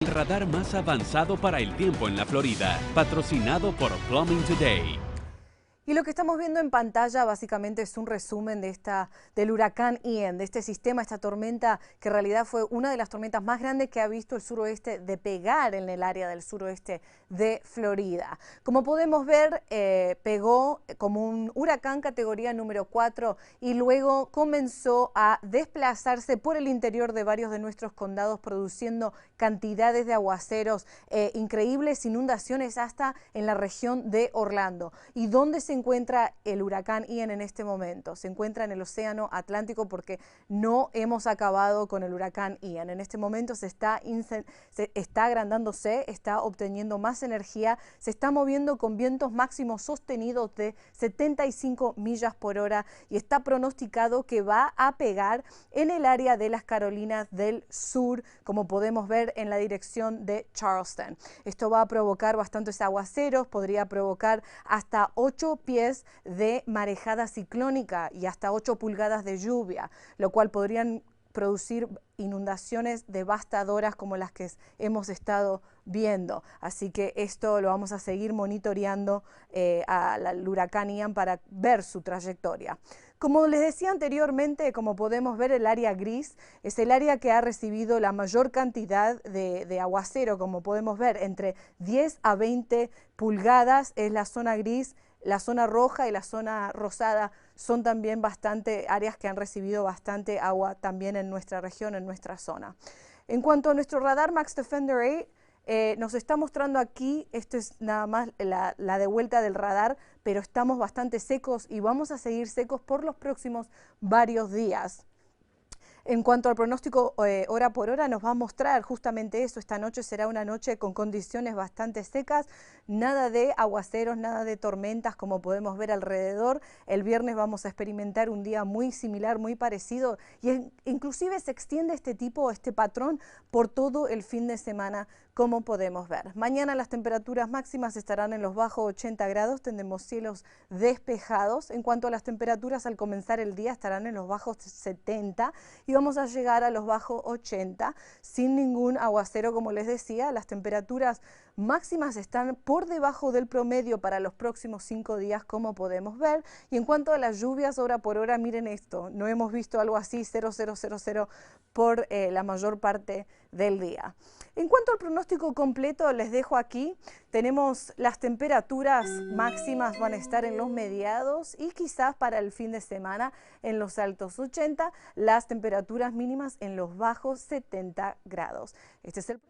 El radar más avanzado para el tiempo en la Florida, patrocinado por Plumbing Today. Y lo que estamos viendo en pantalla básicamente es un resumen del huracán Ian, de este sistema, esta tormenta que en realidad fue una de las tormentas más grandes que ha visto el suroeste de pegar en el área del suroeste de Florida. Como podemos ver, pegó como un huracán categoría número 4 y luego comenzó a desplazarse por el interior de varios de nuestros condados, produciendo cantidades de aguaceros increíbles, inundaciones hasta en la región de Orlando. ¿Y dónde se encuentra el huracán Ian en este momento? Se encuentra en el Océano Atlántico porque no hemos acabado con el huracán Ian. En este momento se está agrandándose, está obteniendo más energía, se está moviendo con vientos máximos sostenidos de 75 millas por hora y está pronosticado que va a pegar en el área de las Carolinas del Sur, como podemos ver en la dirección de Charleston. Esto va a provocar bastantes aguaceros, podría provocar hasta 8 pies de marejada ciclónica y hasta 8 pulgadas de lluvia, lo cual podrían producir inundaciones devastadoras como las que hemos estado viendo. Así que esto lo vamos a seguir monitoreando al huracán Ian para ver su trayectoria. Como les decía anteriormente, como podemos ver, el área gris es el área que ha recibido la mayor cantidad de aguacero. Como podemos ver, entre 10 a 20 pulgadas es la zona gris. La zona roja y la zona rosada son también bastante áreas que han recibido bastante agua también en nuestra región, en nuestra zona. En cuanto a nuestro radar Max Defender 8, nos está mostrando aquí, esto es nada más la de vuelta del radar, pero estamos bastante secos y vamos a seguir secos por los próximos varios días. En cuanto al pronóstico hora por hora, nos va a mostrar justamente eso. Esta noche será una noche con condiciones bastante secas, nada de aguaceros, nada de tormentas como podemos ver alrededor. El viernes vamos a experimentar un día muy similar, muy parecido, y inclusive se extiende este patrón por todo el fin de semana, como podemos ver. Mañana las temperaturas máximas estarán en los bajos 80 grados, tendremos cielos despejados. En cuanto a las temperaturas, al comenzar el día estarán en los bajos 70 y vamos a llegar a los bajos 80 sin ningún aguacero, como les decía. Las temperaturas máximas están por debajo del promedio para los próximos 5 días, como podemos ver. Y en cuanto a las lluvias hora por hora, miren esto, no hemos visto algo así, 0,000 por la mayor parte del día. En cuanto al pronóstico completo, les dejo aquí. Tenemos las temperaturas máximas van a estar en los mediados y quizás para el fin de semana en los altos 80, las temperaturas mínimas en los bajos 70 grados. Este es el